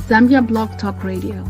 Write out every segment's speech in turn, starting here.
Zambia Blog Talk Radio.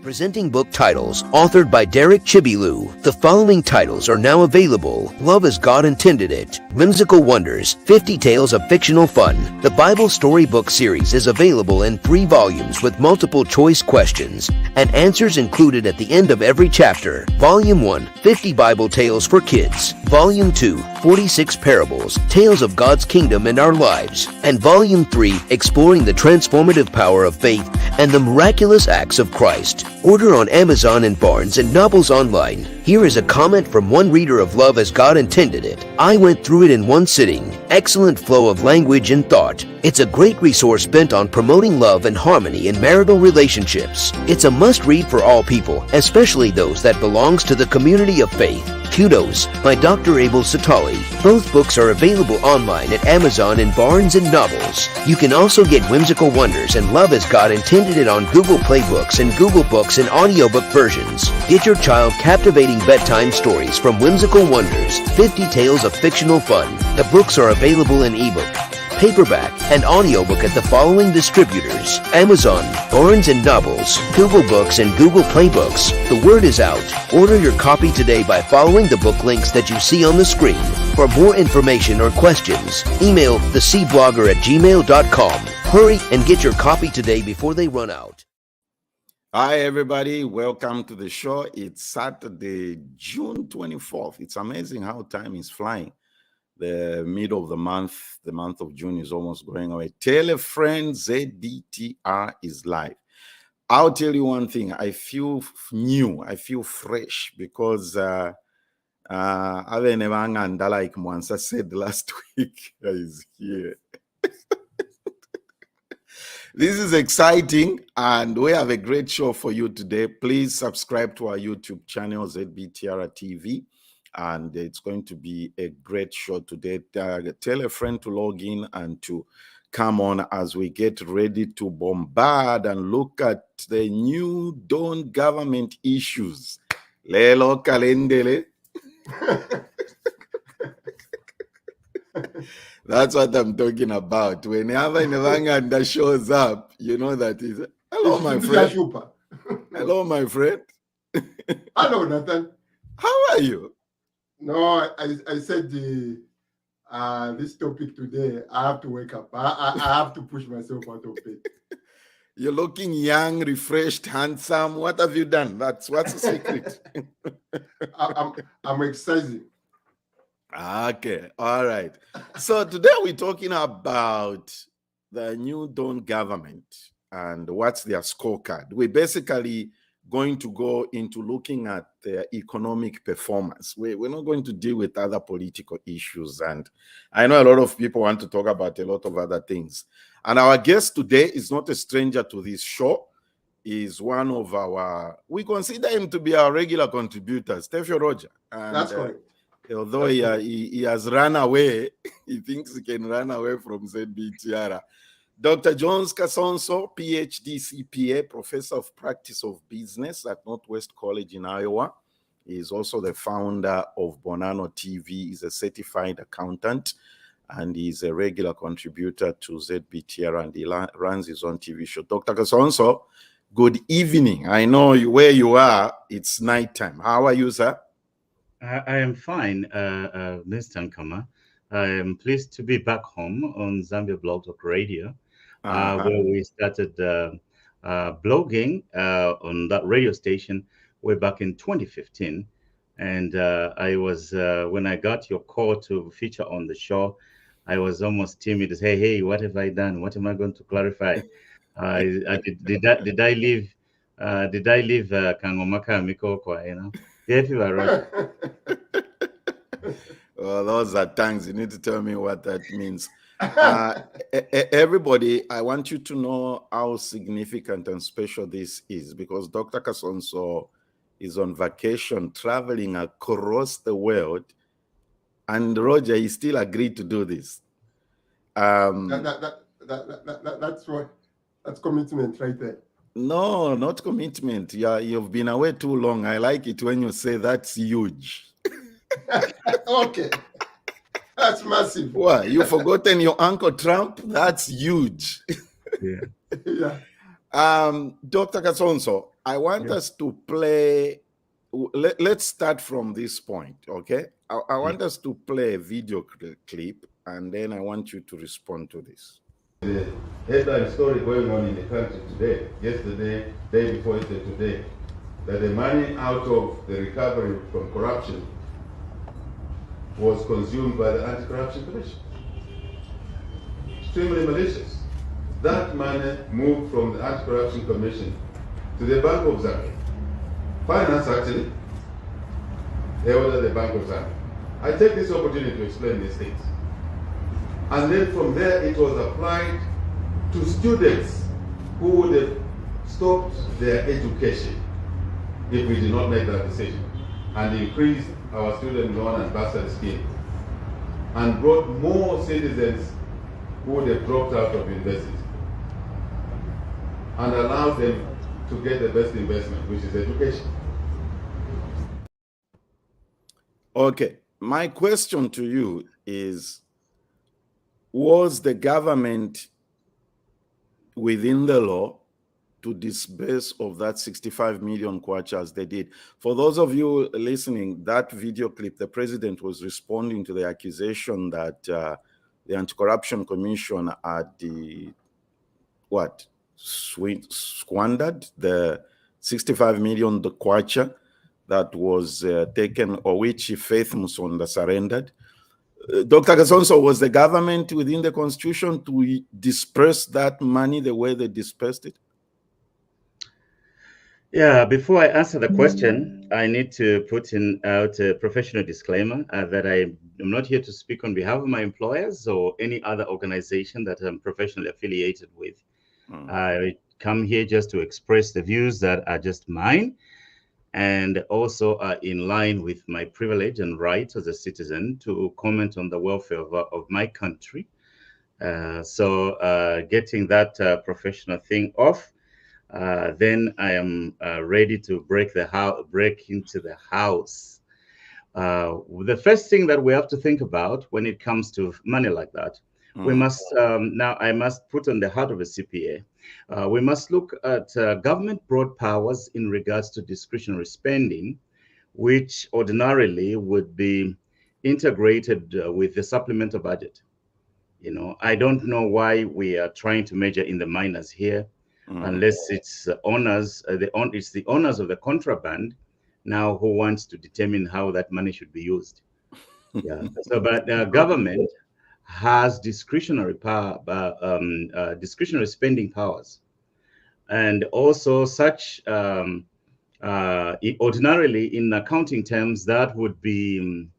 Presenting book titles authored by Derek Chibilu. The following titles are now available: Love as God Intended It, Whimsical Wonders, 50 Tales of Fictional Fun. The Bible Storybook series is available in 3 volumes with multiple choice questions and answers included at the end of every chapter. Volume 1, 50 Bible Tales for Kids. Volume 2, 46 Parables, Tales of God's Kingdom in Our Lives. And Volume 3, Exploring the Transformative Power of Faith and the Miraculous Acts of Christ. Order on Amazon and Barnes and Nobles online. Here is a comment from one reader of Love as God Intended It. I went through it in one sitting. Excellent flow of language and thought. It's a great resource bent on promoting love and harmony in marital relationships. It's a must-read for all people, especially those that belongs to the community of faith. Kudos by Dr. Abel Satali. Both books are available online at Amazon and Barnes and Nobles. You can also get Whimsical Wonders and Love as God Intended It on Google Play Books and Google Books in audiobook versions. Get your child captivating bedtime stories from Whimsical Wonders, 50 Tales of Fictional Fun. The books are available in ebook, paperback, and audiobook at the following distributors: Amazon, Barnes & Nobles, Google Books, and Google Play Books. The word is out. Order your copy today by following the book links that you see on the screen. For more information or questions, email thecblogger@gmail.com. Hurry and get your copy today before they run out. Hi, everybody. Welcome to the show. It's Saturday, June 24th. It's amazing how time is flying. The middle of the month of June is almost going away. Tell a friend, ZBTR is live. I'll tell you one thing. I feel new. I feel fresh because Ave Nevanganda, like Mwansa said last week, is here. This is exciting, and we have a great show for you today. Please subscribe to our YouTube channel, ZBTR TV. And it's going to be a great show today. Tell a friend to log in and to come on as we get ready to bombard and look at the new Dawn government issues. Lelo kalendele. That's what I'm talking about. Whenever Nevanganda shows up, you know that is. Hello, my friend. Hello, my friend. Hello, Nathan. How are you? No, I said this topic today, I have to wake up. I have to push myself out of bed. You're looking young, refreshed, handsome. What have you done? What's the secret? I'm exercising. Okay, all right. So today we're talking about the new Dawn government and what's their scorecard. We're basically going to go into looking at their economic performance. We're not going to deal with other political issues. And I know a lot of people want to talk about a lot of other things. And our guest today is not a stranger to this show. He's one of we consider him to be our regular contributor, Stefio Roger. And, that's correct. Although he has run away, he thinks he can run away from ZBTR. Dr. Jones Kasonso, PhD CPA, Professor of Practice of Business at Northwest College in Iowa. He is also the founder of Bonanno TV. He's a certified accountant, and he's a regular contributor to ZBTR, and he runs his own TV show. Dr. Kasonso, good evening. I know where you are. It's nighttime. How are you, sir? I am fine, Mr. Nkama. I am pleased to be back home on Zambia Blog Talk Radio, where we started blogging on that radio station way back in 2015. And I was, when I got your call to feature on the show, I was almost timid to say, hey, what have I done? What am I going to clarify? Did I leave Kangomaka Mikoko, you know? Yes, you are right. Well, those are tongues. You need to tell me what that means. Everybody, I want you to know how significant and special this is, because Dr. Kasonso is on vacation traveling across the world, and Roger, he still agreed to do this. That's commitment right there. No, not commitment. Yeah, you've been away too long. I like it when you say that's huge. Okay. That's massive. What? You've forgotten your Uncle Trump? That's huge. Yeah. Yeah. Dr. Kasonso, I want us to play. Let's start from this point, okay? I want us to play a video clip, and then I want you to respond to this. The headline story going on in the country today, yesterday, day before yesterday, today, that the money out of the recovery from corruption was consumed by the Anti-Corruption Commission. Extremely malicious. That money moved from the Anti-Corruption Commission to the Bank of Zambia. Finance actually held at the Bank of Zambia. I take this opportunity to explain these things. And then from there it was applied to students who would have stopped their education if we did not make that decision, and increased our student loan and bursary scheme, and brought more citizens who would have dropped out of university, and allowed them to get the best investment, which is education. Okay, my question to you is, was the government within the law to disburse of that 65 million kwacha as they did? For those of you listening, that video clip, the president was responding to the accusation that the Anti-Corruption Commission had squandered the 65 million kwacha that was taken, or which Faith Musonda surrendered. Dr. Kasonso, was the government within the constitution to disperse that money the way they dispersed it? Yeah, before I answer the question, I need to put out a professional disclaimer that I am not here to speak on behalf of my employers or any other organization that I'm professionally affiliated with. I come here just to express the views that are just mine, and also are in line with my privilege and right as a citizen to comment on the welfare of my country. So getting that professional thing off, then I am ready to break into the house. The first thing that we have to think about when it comes to money like that, we must, now I must put on the heart of a CPA, we must look at government broad powers in regards to discretionary spending, which ordinarily would be integrated with the supplemental budget. You know, I don't know why we are trying to measure in the minors here, unless it's owners, it's the owners of the contraband now who wants to determine how that money should be used. Yeah. So, but government has discretionary power, discretionary spending powers, and also such ordinarily in accounting terms that would be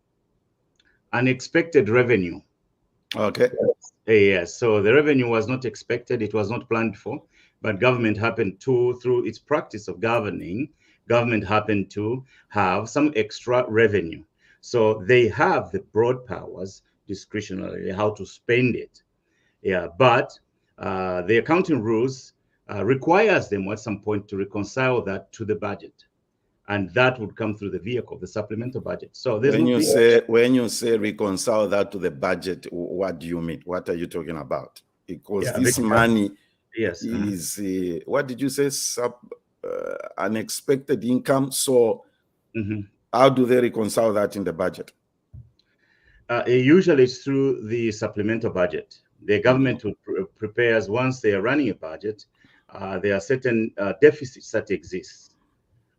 unexpected revenue. Okay. Yes. So the revenue was not expected; it was not planned for, but government happened to, through its practice of governing, government happened to have some extra revenue. So they have the broad powers discretionarily how to spend it. Yeah, but the accounting rules requires them at some point to reconcile that to the budget, and that would come through the vehicle, the supplemental budget. So there's when you say reconcile that to the budget, what do you mean? What are you talking about? Because this money is what did you say? Unexpected income. So how do they reconcile that in the budget? Usually it's through the supplemental budget. The government prepares, once they are running a budget, there are certain deficits that exist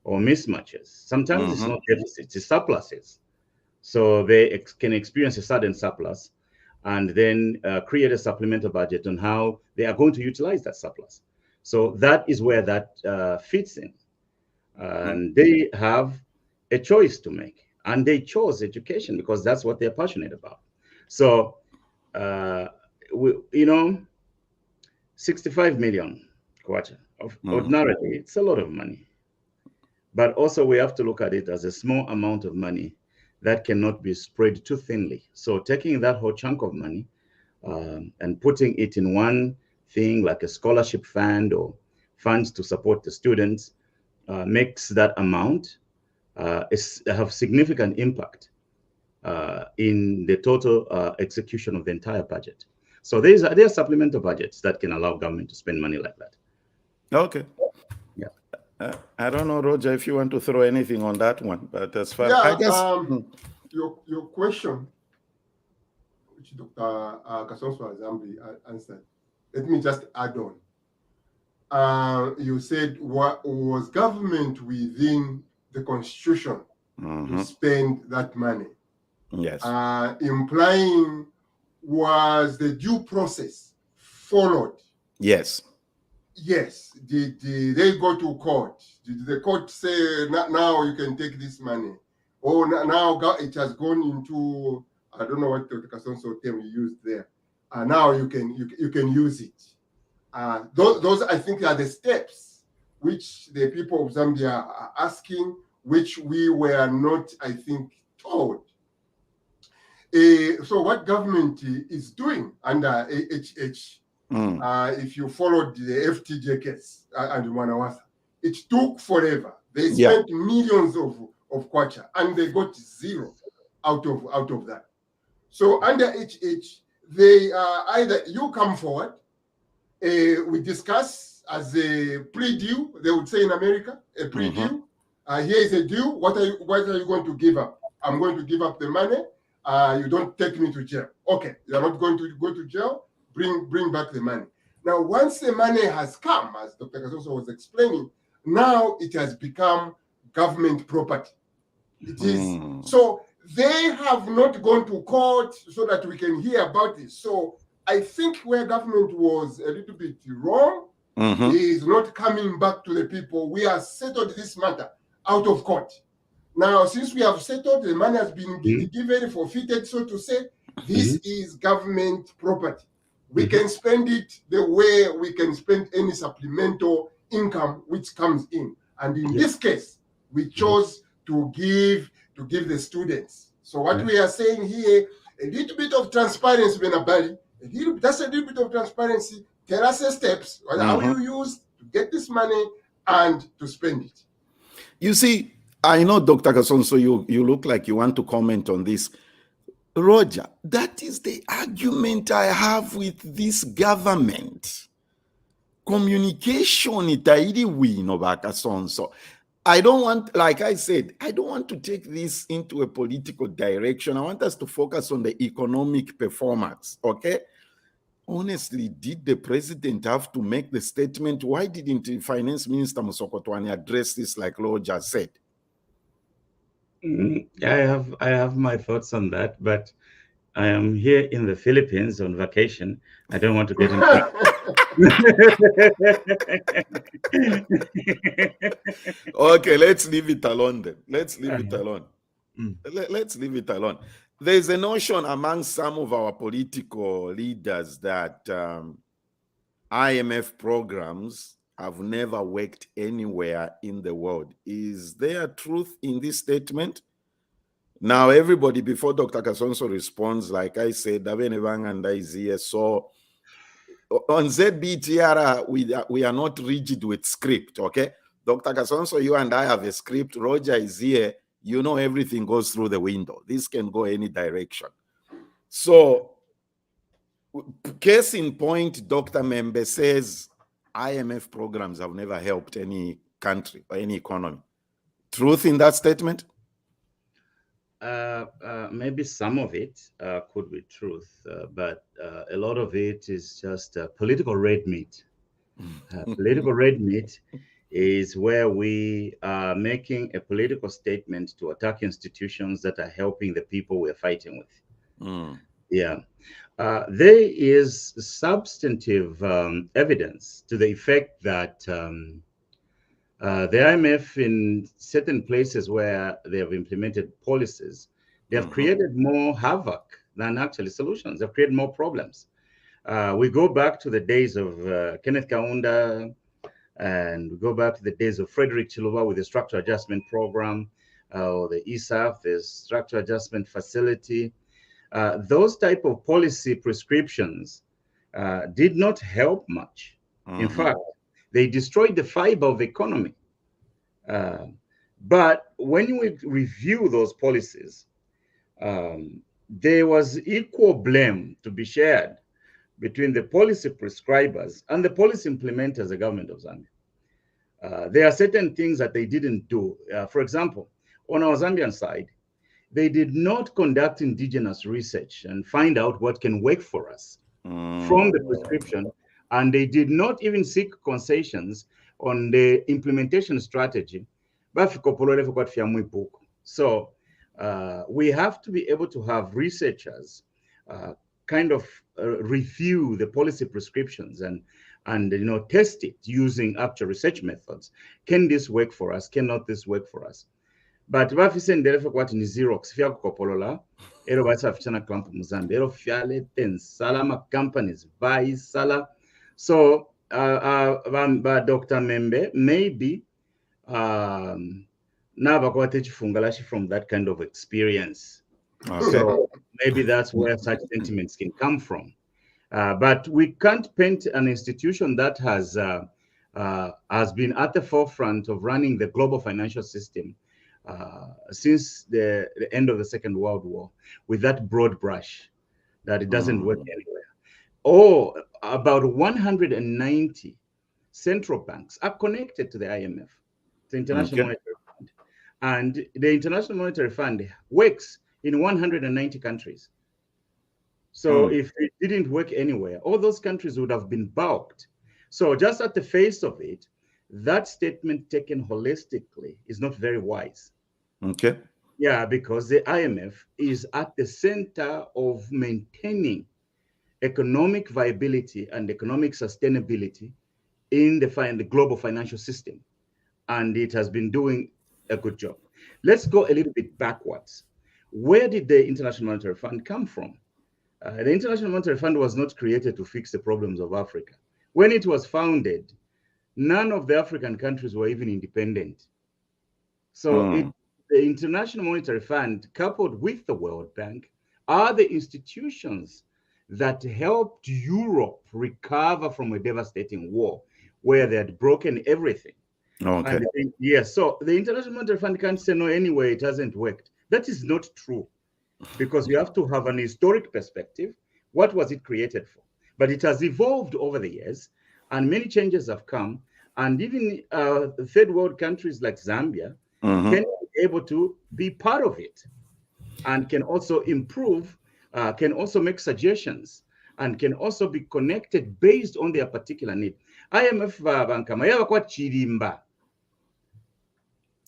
or mismatches. Sometimes it's not deficits, it's surpluses. So they can experience a sudden surplus and then create a supplemental budget on how they are going to utilize that surplus. So that is where that fits in. And they have a choice to make. And they chose education because that's what they're passionate about. So you know, 65 million kwacha. Ordinarily, it's a lot of money. But also we have to look at it as a small amount of money that cannot be spread too thinly. So taking that whole chunk of money and putting it in one thing like a scholarship fund or funds to support the students makes that amount have significant impact in the total execution of the entire budget. So there are supplemental budgets that can allow government to spend money like that. Okay. Yeah. I don't know, Roger, if you want to throw anything on that one, but as far I guess your question, which Dr. Kasonso has answered, let me just add on. You said, what was government within the constitution to spend that money? Yes. Implying, was the due process followed? Yes. Yes. Did they go to court? Did the court say, now you can take this money? Or now it has gone into, I don't know what the Kasonso term you used there. Now you can use it. Those I think are the steps which the people of Zambia are asking, which we were not, I think, told. So what government is doing under HH, if you followed the FTJ case and Manawasa, it took forever. They spent millions of kwacha and they got zero out of that. So under HH, they either you come forward, we discuss as a pre-deal, they would say in America, a pre-deal. Here is a deal. What are you going to give up? I'm going to give up the money. You don't take me to jail. Okay, you're not going to go to jail. Bring back the money. Now, once the money has come, as Dr. Kasonso was explaining, now it has become government property. It is. So they have not gone to court so that we can hear about this. So I think where government was a little bit wrong is not coming back to the people. We have settled this matter out of court. Now, since we have settled, the money has been given, forfeited, so to say, this is government property. We can spend it the way we can spend any supplemental income which comes in. And in this case, we chose to give the students. So what we are saying here, a little bit of transparency, Benabali, that's a little bit of transparency. Tell us the steps, how you use to get this money and to spend it. You see, I know, Dr. Kasonso, you look like you want to comment on this. Roger, that is the argument I have with this government. Communication itairi wino ba Kasonso. I don't want, like I said, I don't want to take this into a political direction. I want us to focus on the economic performance, okay? Honestly, did the president have to make the statement? Why didn't the finance minister Musokotwani address this like Roger said? I have my thoughts on that, but I am here in the Philippines on vacation. I don't want to get into Okay, let's leave it alone then. Let's leave it alone. Let's leave it alone. There's a notion among some of our political leaders that IMF programs have never worked anywhere in the world. Is there truth in this statement? Now, everybody, before Dr. Kasonso responds, like I said, and is here. So on ZBTR, we are not rigid with script, okay? Dr. Kasonso, you and I have a script. Roger is here. You know everything goes through the window. This can go any direction. So, case in point, Dr. Membe says IMF programs have never helped any country or any economy. Truth in that statement? Maybe some of it could be truth, but a lot of it is just political red meat. Political red meat is where we are making a political statement to attack institutions that are helping the people we're fighting with. Yeah. There is substantive evidence to the effect that the IMF, in certain places where they have implemented policies, they have created more havoc than actually solutions. They've created more problems. We go back to the days of Kenneth Kaunda, and we go back to the days of Frederick Chiluba with the Structural Adjustment Program, or the ESAF, the Structural Adjustment Facility. Those type of policy prescriptions did not help much. In fact, they destroyed the fiber of the economy. But when we review those policies, there was equal blame to be shared between the policy prescribers and the policy implementers, the government of Zambia. There are certain things that they didn't do. For example, on our Zambian side, they did not conduct indigenous research and find out what can work for us from the prescription, and they did not even seek concessions on the implementation strategy. So we have to be able to have researchers kind of review the policy prescriptions and test it using actual research methods. Can this work for us? Cannot this work for us? But vafisendele fe kwati ni Xerox fya kukopolola ero basafichana clamp Mozambique ero fyale ten salama companies vai sala. So Dr. Membe maybe nava kwate chifungalashi from that kind of experience. Okay. So maybe that's where such sentiments can come from. But we can't paint an institution that has been at the forefront of running the global financial system since the end of the Second World War with that broad brush that it doesn't work anywhere. Oh, about 190 central banks are connected to the IMF, the International Monetary Fund. And the International Monetary Fund works in 190 countries. So if it didn't work anywhere, all those countries would have been balked. So just at the face of it, that statement taken holistically is not very wise. Okay. Yeah, because the IMF is at the center of maintaining economic viability and economic sustainability in the global financial system. And it has been doing a good job. Let's go a little bit backwards. Where did the International Monetary Fund come from? The International Monetary Fund was not created to fix the problems of Africa. When it was founded, none of the African countries were even independent. So the International Monetary Fund, coupled with the World Bank, are the institutions that helped Europe recover from a devastating war where they had broken everything. Okay. Yes, so the International Monetary Fund can't say, no, anyway, it hasn't worked. That is not true, because you have to have an historic perspective. What was it created for? But it has evolved over the years, and many changes have come. And even third world countries like Zambia can be able to be part of it, and can also improve, can also make suggestions, and can also be connected based on their particular need. IMF bankama yaba kwa chirimba.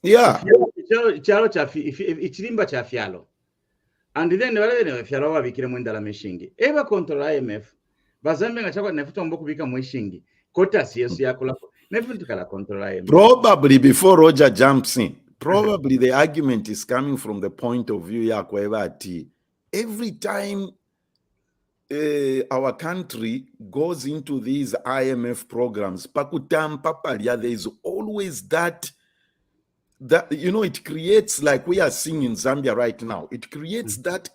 Yeah. Ichirimba cha fialo. And then wale fialo wabikire mwendala meshingi. Eba control IMF. Bazambe ngachakwa nefuta mboku bika mwishingi. Kota siyesu yako lako. Nefuta kala control IMF. Probably before Roger jumps in, probably the argument is coming from the point of view ya kwevati. Every time our country goes into these IMF programs, pakutam papalia, there is always that it creates, like we are seeing in Zambia right now, it creates that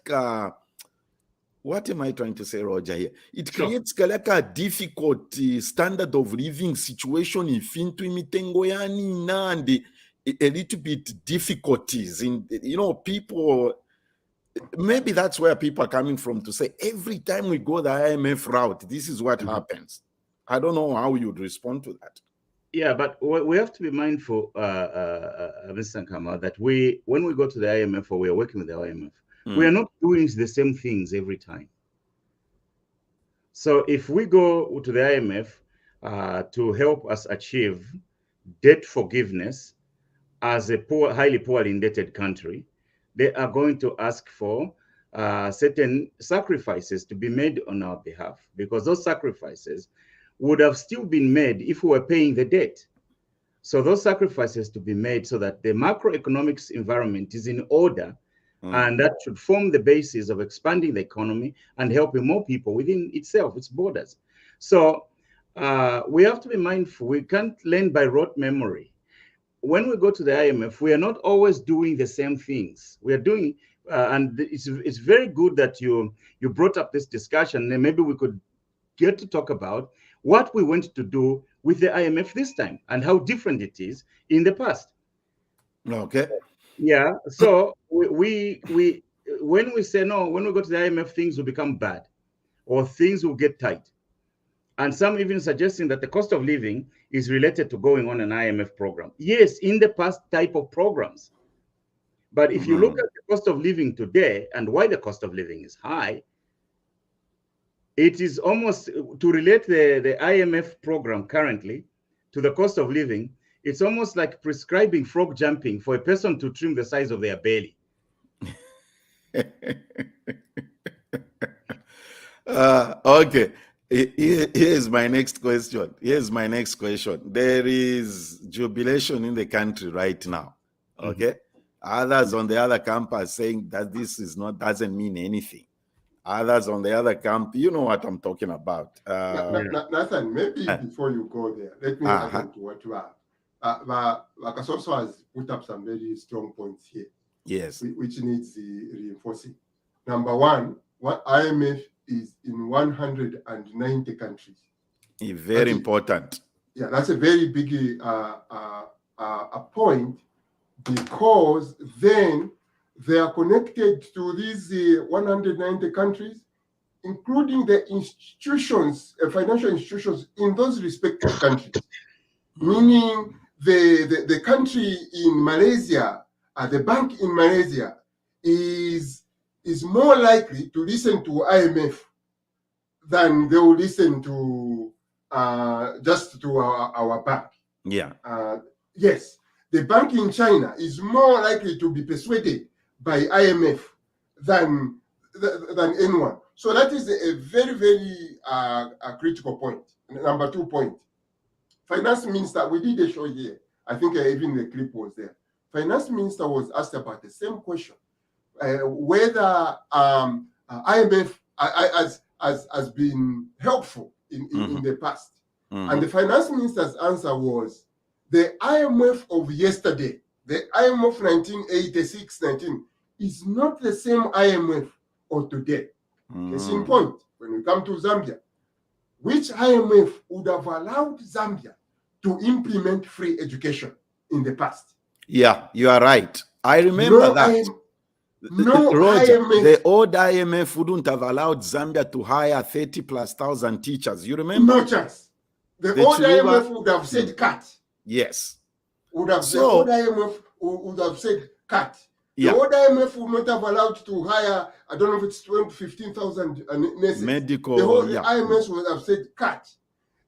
what am I trying to say, Roger, here? It creates like a difficult standard of living situation if into imitengoyani and a little bit difficulties in people. Maybe that's where people are coming from to say every time we go the IMF route, this is what happens. I don't know how you'd respond to that. Yeah, but we have to be mindful, Mr. Nkama, that when we go to the IMF or we are working with the IMF, we are not doing the same things every time. So if we go to the IMF to help us achieve debt forgiveness as a highly poorly indebted country, they are going to ask for certain sacrifices to be made on our behalf, because those sacrifices would have still been made if we were paying the debt. So those sacrifices to be made so that the macroeconomics environment is in order And that should form the basis of expanding the economy and helping more people within itself, its borders. So we have to be mindful. We can't learn by rote memory. When we go to the IMF, we are not always doing the same things. We are doing, and it's very good that you brought up this discussion, and maybe we could get to talk about what we went to do with the IMF this time and how different it is in the past. Okay. Yeah. So we when we say no, when we go to the IMF, things will become bad or things will get tight. And some even suggesting that the cost of living is related to going on an IMF program. Yes, in the past type of programs. But if you look at the cost of living today and why the cost of living is high, it is almost to relate the IMF program currently to the cost of living. It's almost like prescribing frog jumping for a person to trim the size of their belly. Okay. Here's my next question. There is jubilation in the country right now. Okay. Others on the other camp are saying that this doesn't mean anything. Others on the other camp, you know what I'm talking about. Nathan, maybe before you go there, let me add on to what you are. Kasonso has put up some very strong points here. Yes. Which needs reinforcing. Number one, what IMF is in 190 countries. Very important. Yeah, that's a very big point, because then they are connected to these 190 countries, including the institutions, financial institutions in those respective countries. Meaning the country in Malaysia, the bank in Malaysia is more likely to listen to IMF than they will listen to just to our bank. Yeah. Yes, the bank in China is more likely to be persuaded by IMF than anyone. So that is a very, very critical point. Number 2 point. Finance Minister, we did a show here. I think even the clip was there. Finance Minister was asked about the same question, whether IMF has been helpful in the past. And the Finance Minister's answer was, the IMF of yesterday, the IMF 1986-19, is not the same IMF of today. Case in point, when we come to Zambia, which IMF would have allowed Zambia to implement free education in the past? Yeah, you are right. I remember that. Roger, IMF. The old IMF wouldn't have allowed Zambia to hire 30,000+ teachers. You remember? No chance. The old IMF would have said cut. Yes. The old IMF would have said cut. The old IMF would not have allowed to hire, I don't know if it's 15,000 nurses. Medical. The whole IMF would have said cut.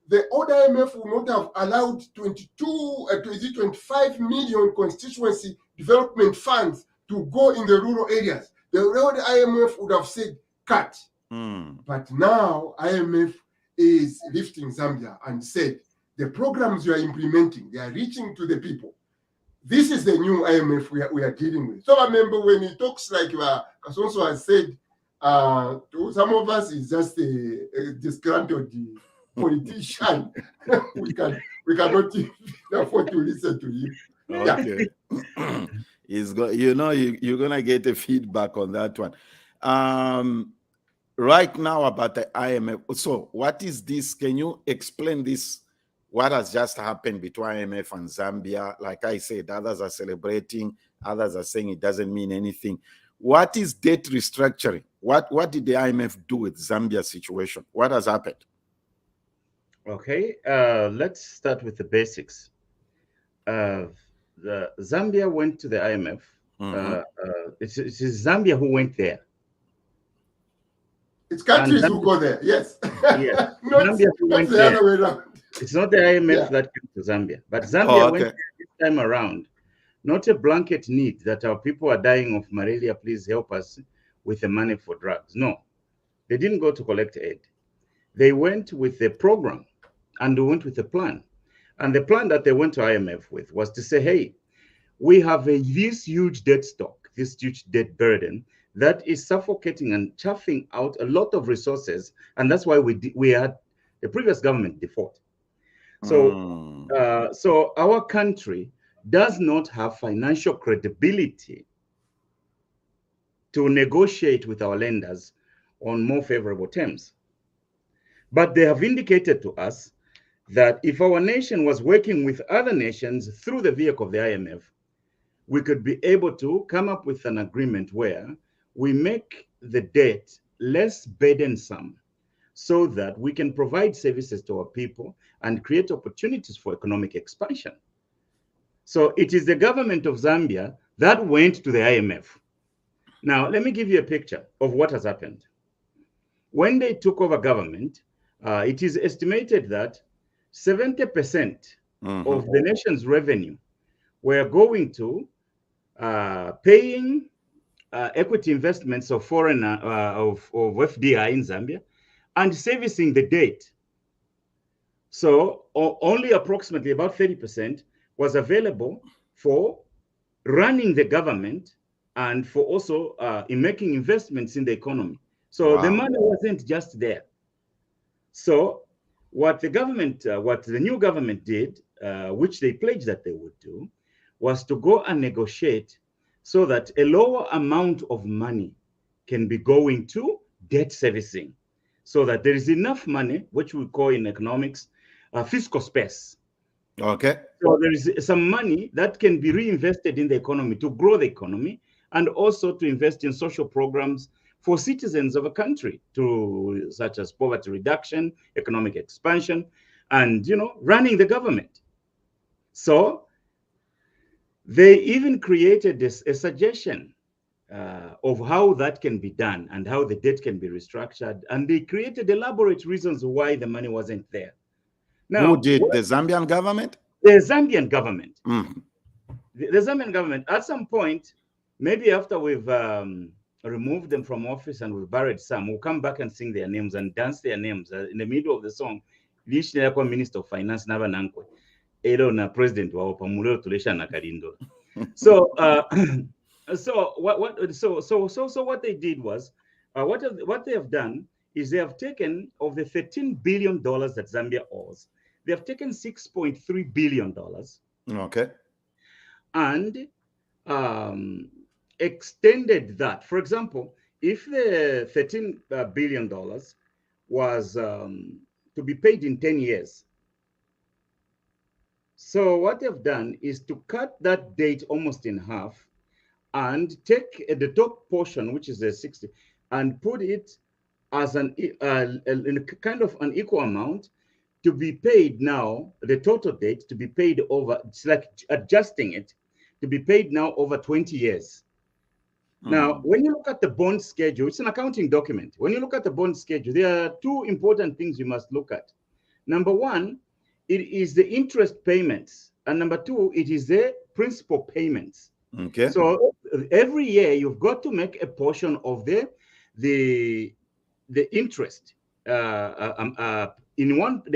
The old IMF would not have allowed 25 million constituency development funds to go in the rural areas. The old IMF would have said cut. But now IMF is lifting Zambia and said, the programs you are implementing, they are reaching to the people. This is the new IMF we are dealing with. So I remember when he talks like Kasonso has said, to some of us, he's just a disgruntled politician. we cannot even afford to listen to him. Okay. You're gonna get a feedback on that one. Right now about the IMF. So what is this? Can you explain this? What has just happened between IMF and Zambia? Like I said, others are celebrating, others are saying it doesn't mean anything. What is debt restructuring? What did the IMF do with Zambia's situation? What has happened? Okay, let's start with the basics. The Zambia went to the IMF. It's Zambia who went there. It's countries who go there, yes. Yes, Zambia who went the there. other way around. It's not the IMF that came to Zambia, but Zambia went there this time around. Not a blanket need that our people are dying of malaria, please help us with the money for drugs. No, they didn't go to collect aid. They went with the program and they went with a plan. And the plan that they went to IMF with was to say, hey, we have this huge debt stock, this huge debt burden that is suffocating and chuffing out a lot of resources, and that's why we had the previous government default. So, so our country does not have financial credibility to negotiate with our lenders on more favorable terms. But they have indicated to us that if our nation was working with other nations through the vehicle of the IMF, we could be able to come up with an agreement where we make the debt less burdensome so that we can provide services to our people and create opportunities for economic expansion. So it is the government of Zambia that went to the IMF. Now, let me give you a picture of what has happened. When they took over government, it is estimated that 70% of the nation's revenue were going to paying equity investments of foreign of FDI in Zambia and servicing the debt. So only approximately about 30% was available for running the government and for also in making investments in the economy. So the money wasn't just there. So what the government, what the new government did, which they pledged that they would do, was to go and negotiate so that a lower amount of money can be going to debt servicing, so that there is enough money, which we call in economics, fiscal space. Okay. So there is some money that can be reinvested in the economy to grow the economy and also to invest in social programs for citizens of a country, to such as poverty reduction, economic expansion, and running the government. So they even created a suggestion of how that can be done and how the debt can be restructured, and they created elaborate reasons why the money wasn't there. Now, who did? The Zambian government? The Zambian government. The Zambian government, at some point, maybe after we've removed them from office and we've buried some, we'll come back and sing their names and dance their names in the middle of the song. Minister of Finance, Nava Nankwe, Edo na President wa Opamuleo Tulesha na Karindo. So, so what they did was, what they have done is they have taken of the $13 billion that Zambia owes, they have taken $6.3 billion. Okay. And extended that. For example, if the $13 billion was to be paid in 10 years, so what they've done is to cut that date almost in half and take the top portion, which is the 60, and put it as in a kind of an equal amount to be paid now, the total date to be paid over, it's like adjusting it, to be paid now over 20 years. Now, when you look at the bond schedule, it's an accounting document. When you look at the bond schedule, there are two important things you must look at. Number one, it is the interest payments. And number two, it is the principal payments. Okay. So every year you've got to make a portion of the interest. The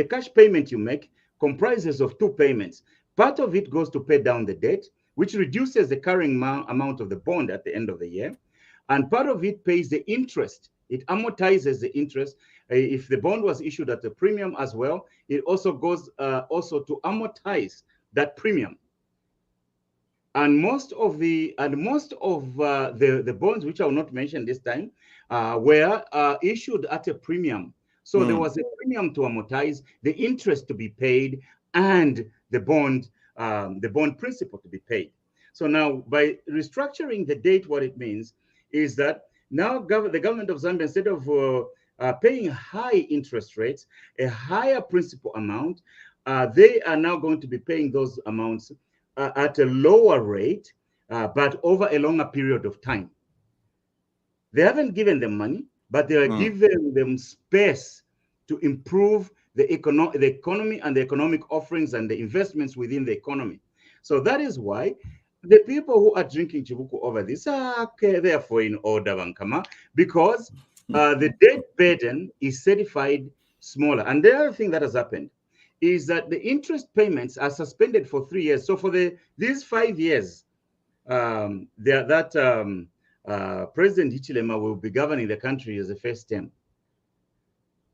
cash payment you make comprises of two payments. Part of it goes to pay down the debt, which reduces the carrying amount of the bond at the end of the year. And part of it pays the interest. It amortizes the interest. If the bond was issued at a premium as well, it also goes also to amortize that premium. And most of the bonds, which I will not mention this time, were issued at a premium. So there was a premium to amortize, the interest to be paid, and the bond principal to be paid. So now, by restructuring the date, what it means is that now the government of Zambia, instead of paying high interest rates, a higher principal amount, they are now going to be paying those amounts at a lower rate, but over a longer period of time. They haven't given them money, but they are giving them space to improve the economy and the economic offerings and the investments within the economy. So that is why the people who are drinking Chibuku over this are therefore in order, Bankama, because the debt burden is certified smaller. And the other thing that has happened is that the interest payments are suspended for 3 years. So for these 5 years, President Hichilema will be governing the country as a first term.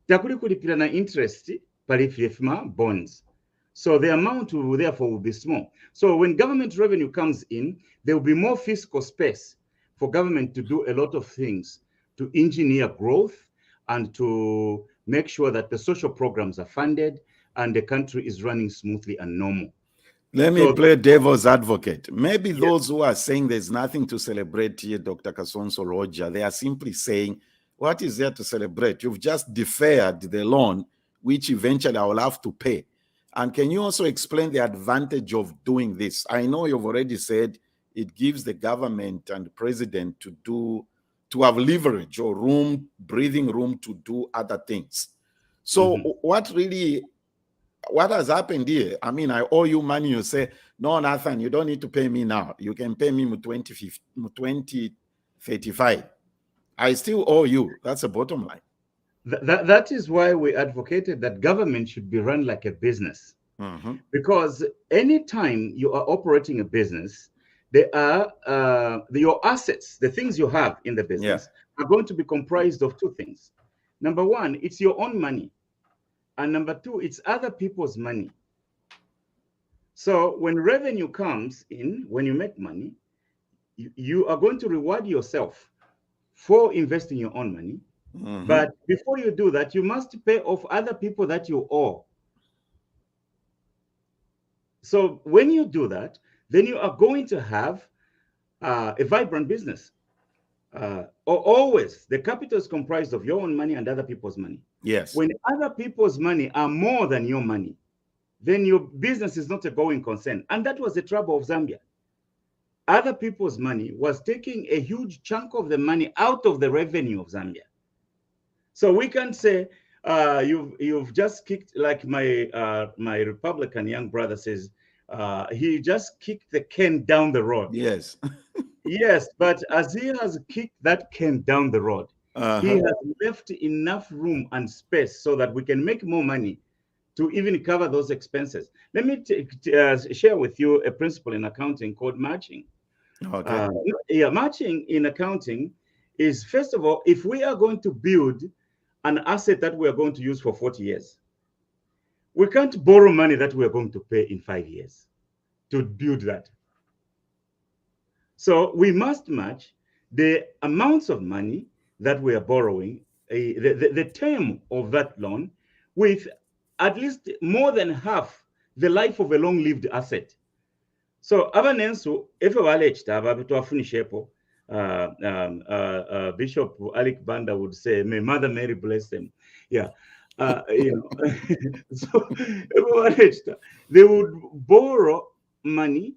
Takuli kulipira na interest palifyefma bonds. So the amount will therefore be small. So when government revenue comes in, there will be more fiscal space for government to do a lot of things to engineer growth and to make sure that the social programs are funded and the country is running smoothly and normal. Let me play devil's advocate. Maybe those who are saying there's nothing to celebrate here, Dr. Kasonso Roger, they are simply saying, what is there to celebrate? You've just deferred the loan, which eventually I will have to pay. And can you also explain the advantage of doing this? I know you've already said it gives the government and the president to have leverage or breathing room to do other things. So what has happened here? I mean, I owe you money. You say, no, Nathan, you don't need to pay me now. You can pay me 2035. I still owe you. That's the bottom line. That is why we advocated that government should be run like a business. Because anytime you are operating a business, there are your assets, the things you have in the business, are going to be comprised of two things. Number one, it's your own money. And number two, it's other people's money. So when revenue comes in, when you make money, you are going to reward yourself for investing your own money. But before you do that, you must pay off other people that you owe. So when you do that, then you are going to have a vibrant business. Always, the capital is comprised of your own money and other people's money. Yes. When other people's money are more than your money, then your business is not a going concern. And that was the trouble of Zambia. Other people's money was taking a huge chunk of the money out of the revenue of Zambia. So we can say, you've just kicked, like my Republican young brother says, he just kicked the can down the road. Yes. Yes, but as he has kicked that can down the road, he has left enough room and space so that we can make more money to even cover those expenses. Let me share with you a principle in accounting called matching. Matching in accounting is, first of all, if we are going to build an asset that we are going to use for 40 years, we can't borrow money that we are going to pay in 5 years to build that. So we must match the amounts of money that we are borrowing, the term of that loan, with at least more than half the life of a long-lived asset. So abanenso efe walechita ababitwafunishepo Bishop Alec Banda would say, may Mother Mary bless them. Yeah. So they would borrow money,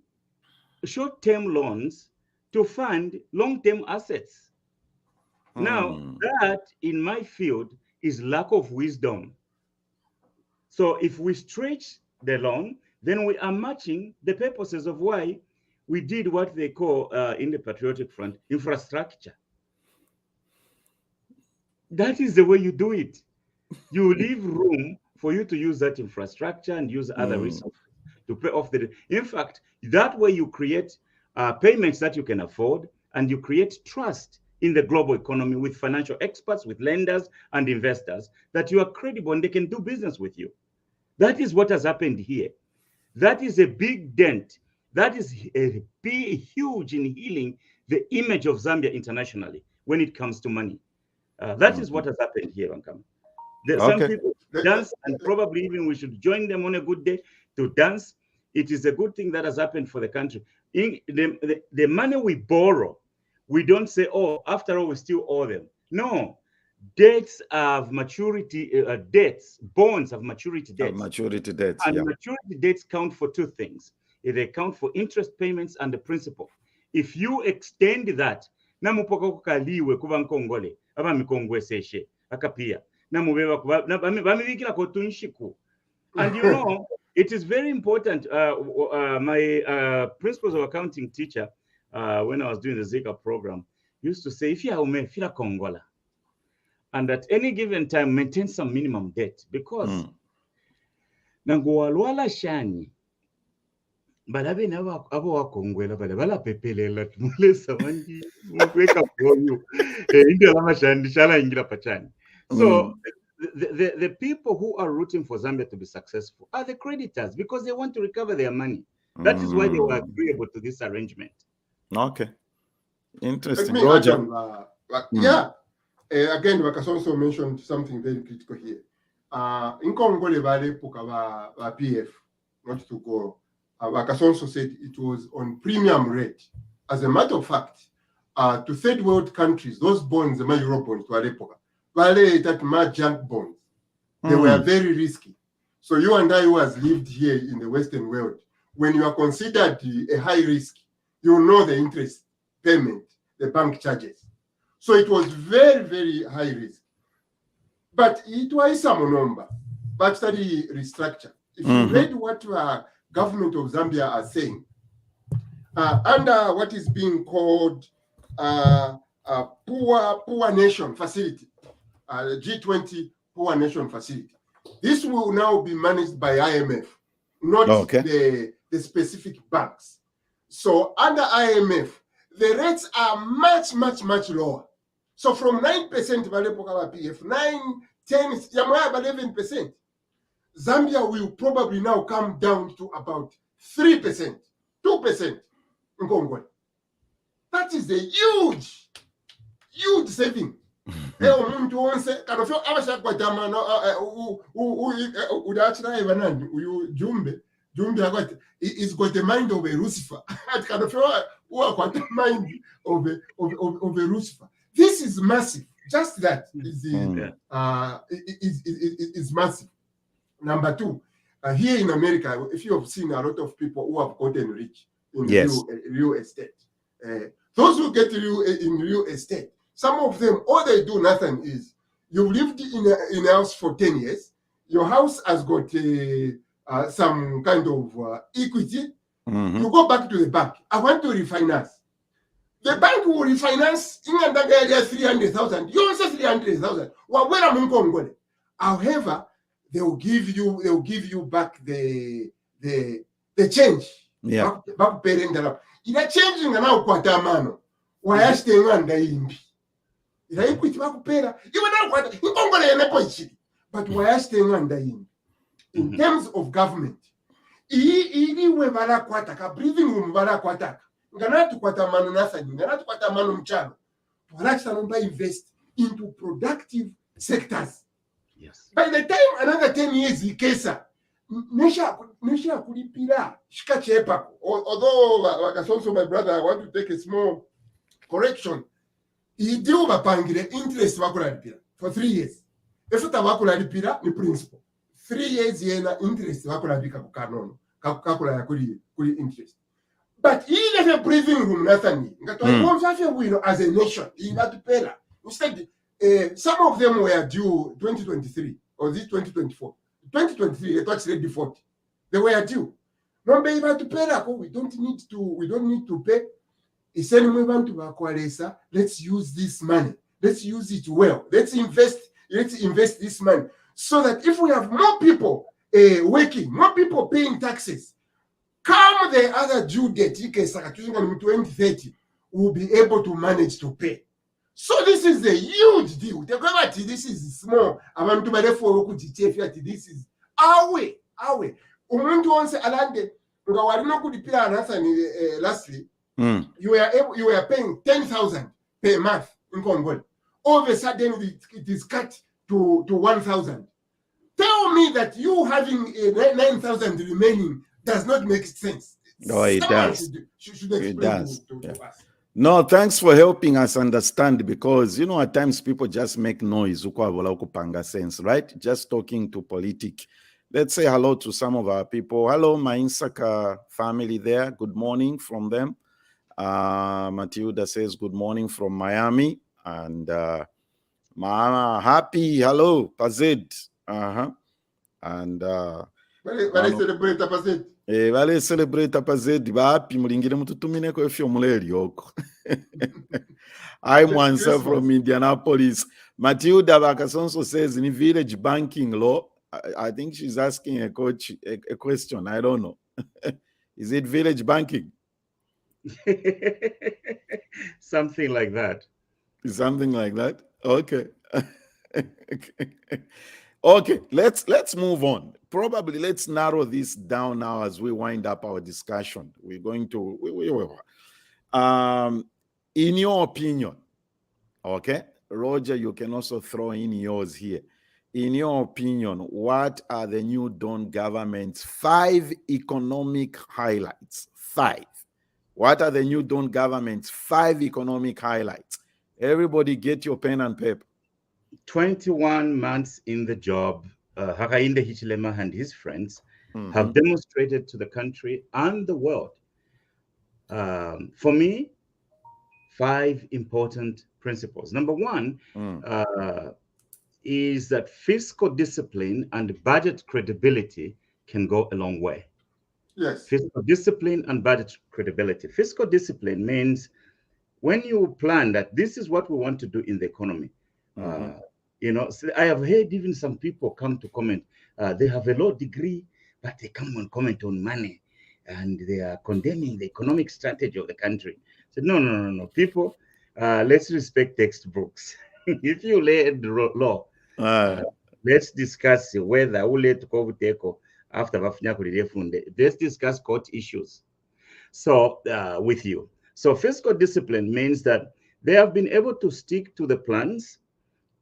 short-term loans, to fund long-term assets. Now, that in my field is lack of wisdom. So if we stretch the loan, then we are matching the purposes of why we did what they call in the Patriotic Front infrastructure. That is the way you do it. You leave room for you to use that infrastructure and use other resources to pay off the. In fact, that way you create payments that you can afford, and you create trust in the global economy with financial experts, with lenders and investors, that you are credible and they can do business with you. That is what has happened here. That is a big dent. That is a big, huge in healing the image of Zambia internationally when it comes to money. That is what has happened here, Wankama. Some people dance, and probably even we should join them on a good day to dance. It is a good thing that has happened for the country. The money we borrow, we don't say, oh, after all, we still owe them. No. Debts of maturity, debts, bonds of maturity debts. Maturity debts, and maturity debts count for two things. They count for interest payments and the principal. If you extend that, namupoko kaliwe kuba nkongole, aba mikongwe seshe, akapia. Namubeba kuba, bamibikila kotunshiku. And you know, it is very important. My principles of accounting teacher, when I was doing the Zika program, used to say, if you are fila kongola, and at any given time, maintain some minimum debt, because Nangualwala Shani, balabe nabo abo wakongwela bala pepelela tumulesa wanji weka boyo india lama shala ingira pachani. So the people who are rooting for Zambia to be successful are the creditors because they want to recover their money. That is why they were agreeable to this arrangement. Okay, interesting. Roger. Yeah, again, Kasonso mentioned something very critical here. In Congole Valley, Pokava PF, not to go. Kasonso said it was on premium rate. As a matter of fact, to third world countries, those bonds, the Euro bonds, Valley that junk bonds, they were very risky. So you and I, who has lived here in the Western world, when you are considered a high risk, you know the interest payment, the bank charges. So it was very, very high risk. But it was some number, but study restructure. If you read what government of Zambia are saying, under what is being called Poor Nation Facility, G20 Poor Nation Facility, this will now be managed by IMF, not the specific banks. So under IMF, the rates are much, much, much lower. So from 9% PF, 9, 10, 11%, Zambia will probably now come down to about 3%, 2% in Congo. That is a huge, huge saving. He's got the mind of a Lucifer. The mind of a Lucifer. This is massive. Just that is massive. Number two, here in America, if you have seen a lot of people who have gotten rich in real estate, those who get in real estate, some of them, all they do nothing is, you've lived in a house for 10 years, your house has got some kind of equity, you go back to the bank, I want to refinance. The bank will refinance in the area 300,000. You also 300,000. However, they will give you back the change. Back paying that up. In a changing now kwatamano. Why staying under imbi? Ila equity back pay. You will not in Congole nepo. But why staying under imbi? In terms of government, ili we vala kwataka breathing room vala kwataka. Nganatu kwatamano nasani. Nganatu kwatamano mchano. Walacha number invest into productive sectors. Yes. By the time another 10 years ikesa, nesha kulipira shikachepa. Although Kasonso, my brother, I want to take a small correction. He do bapangire interest wakulalipira for 3 years. If uta wakulalipira ni principal. 3 years yena interest wakulapika kukanono. Kakula kuli interest. But even a breathing room nothing. As a nation, you got to pay that. Instead, some of them were due 2023 or this 2024. 2023, they touched the default. They were due. No, but you have to pay that. We don't need to pay. It's anyway want to acquire. Let's use this money. Let's use it well. Let's invest this money so that if we have more people working, more people paying taxes, come the other due date, in 2030, we'll be able to manage to pay. So this is a huge deal. This is small. This is our way. Umuntu onse alande ngawarino kulipira anasani lastly. You were paying 10,000 per month in Congo. All of a sudden it is cut to 1,000. Tell me that you having 9,000 remaining does not make sense. No, it does. Should explain to us. No, thanks for helping us understand, because at times people just make noise, sense, right? Just talking to politic. Let's say hello to some of our people. Hello, my Insaka family there. Good morning from them. Matilda says good morning from Miami. And Mama Happy, hello, Pazid. And vale celebrate apazedi vapi mulingire mututumine ko efyo muleri yoko. I'm Mwansa from Indianapolis. Matilda Kasonso says in village banking law. I think she's asking a question. I don't know. Is it village banking? Something like that. Something like that. Okay. Okay, let's move on. Probably let's narrow this down now as we wind up our discussion. We're going to in your opinion, okay, Roger, you can also throw in yours here. In your opinion, what are the new Dawn government's 5 economic highlights? 5. What are the new Dawn government's 5 economic highlights? Everybody get your pen and paper. 21 months in the job, Hakainde Hichilema and his friends have demonstrated to the country and the world, for me, 5 important principles. Number 1 is that fiscal discipline and budget credibility can go a long way. Yes. Fiscal discipline and budget credibility. Fiscal discipline means when you plan that this is what we want to do in the economy. You know, so I have heard even some people come to comment. They have a law degree, but they come and comment on money, and they are condemning the economic strategy of the country. So no, people, let's respect textbooks. If you read law, let's discuss whether after let's discuss court issues. So with you. So fiscal discipline means that they have been able to stick to the plans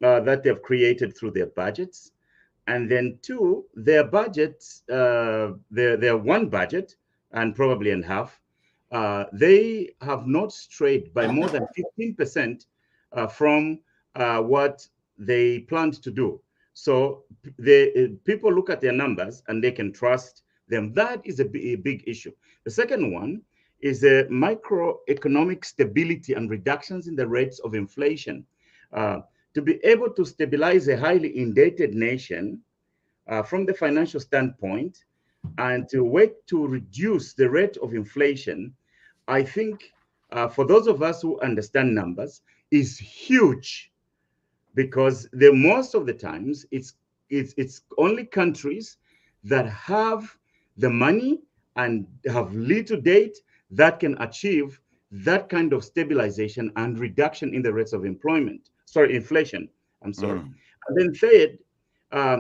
that they've created through their budgets. And then 2, their budgets, their one budget, and probably in half, they have not strayed by more than 15% from what they planned to do. So people look at their numbers and they can trust them. That is a big issue. The second one is the microeconomic stability and reductions in the rates of inflation. To be able to stabilize a highly indebted nation from the financial standpoint and to work to reduce the rate of inflation, I think for those of us who understand numbers, is huge, because most of the times it's only countries that have the money and have little debt that can achieve that kind of stabilization and reduction in the rates of inflation. I'm sorry. And then third,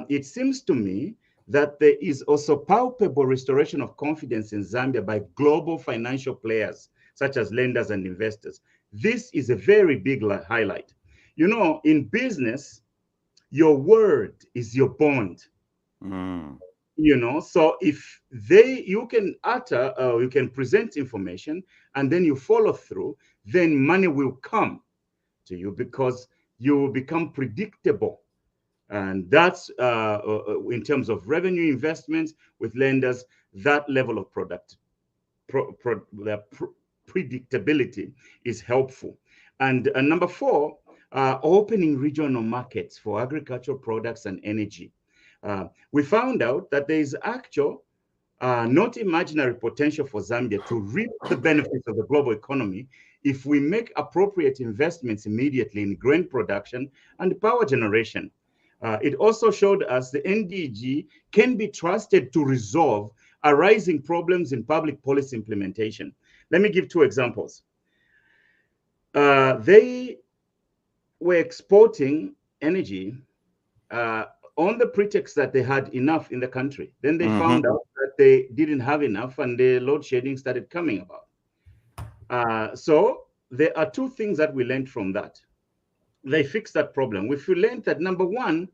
it seems to me that there is also palpable restoration of confidence in Zambia by global financial players, such as lenders and investors. This is a very big highlight. You know, in business, your word is your bond. You know, so if you can utter, you can present information and then you follow through, then money will come to you because you will become predictable. And that's in terms of revenue investments with lenders, that level of predictability is helpful. And number 4, opening regional markets for agricultural products and energy. We found out that there is actual, not imaginary potential for Zambia to reap the benefits of the global economy if we make appropriate investments immediately in grain production and power generation. It also showed us the NDG can be trusted to resolve arising problems in public policy implementation. Let me give 2 examples. They were exporting energy on the pretext that they had enough in the country. Then they found out that they didn't have enough and the load shedding started coming about. So there are 2 things that we learned from that. They fixed that problem. We learned that number 1,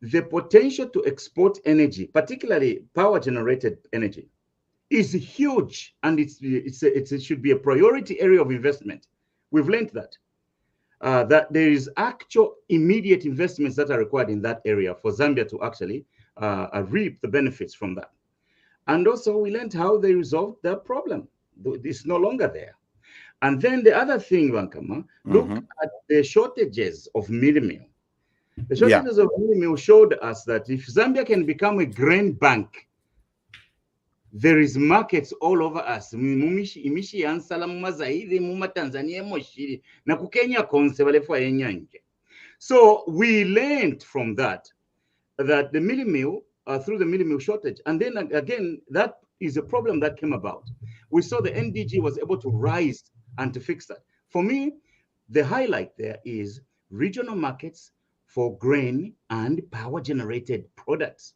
the potential to export energy, particularly power generated energy, is huge, and it should be a priority area of investment. We've learned that. That there is actual immediate investments that are required in that area for Zambia to actually reap the benefits from that. And also we learned how they resolved that problem. It's no longer there. And then the other thing, Wankama, look at the shortages of mealie meal. The shortages of mealie meal showed us that if Zambia can become a grain bank, there is markets all over us. Imishi yansala muma zaidi muma Tanzania moshiri na kukenya konse balefu yenyange. So we learned from that the mealie meal through the mealie meal shortage, and then again that is a problem that came about. We saw the NDG was able to rise and to fix that. For me, the highlight there is regional markets for grain and power generated products.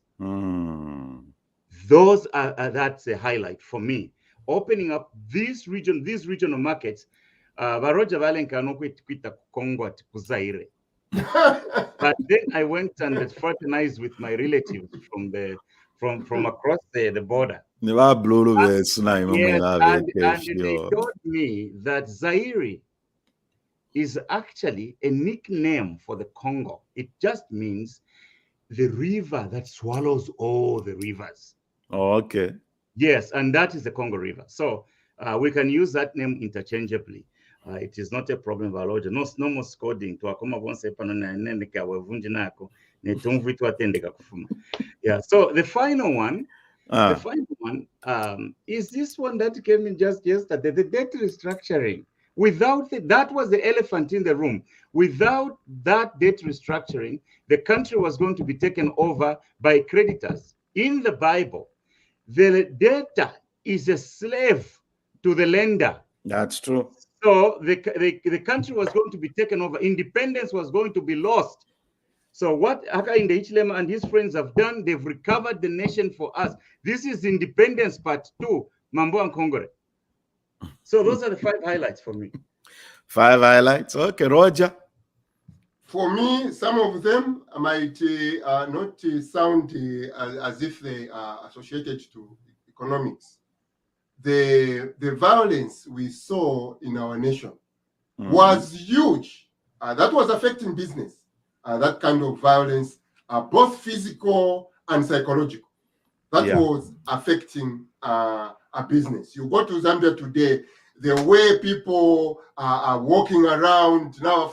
Those are that's a highlight for me. Opening up these regional markets, Varoja Valenka no kwita Congo at Kuzaire. But then I went and fraternized with my relatives from across the border. And they told me that Zaire is actually a nickname for the Congo. It just means the river that swallows all the rivers. Oh, okay. Yes, and that is the Congo River. So we can use that name interchangeably. It is not a problem, Valoja. No more scolding. Yeah. So the final one, is this one that came in just yesterday, the debt restructuring. Without that was the elephant in the room. Without that debt restructuring, the country was going to be taken over by creditors. In the Bible, the debtor is a slave to the lender. That's true. So the country was going to be taken over. Independence was going to be lost. So what Hakainde Hichilema and his friends have done, they've recovered the nation for us. This is Independence Part 2, Mambo and Congore. So those are the 5 highlights for me. 5 highlights. Okay, Roger. For me, some of them might not sound as if they are associated to economics. The violence we saw in our nation was huge. That was affecting business. That kind of violence, both physical and psychological, that was affecting a business. You go to Zambia today, the way people are walking around now,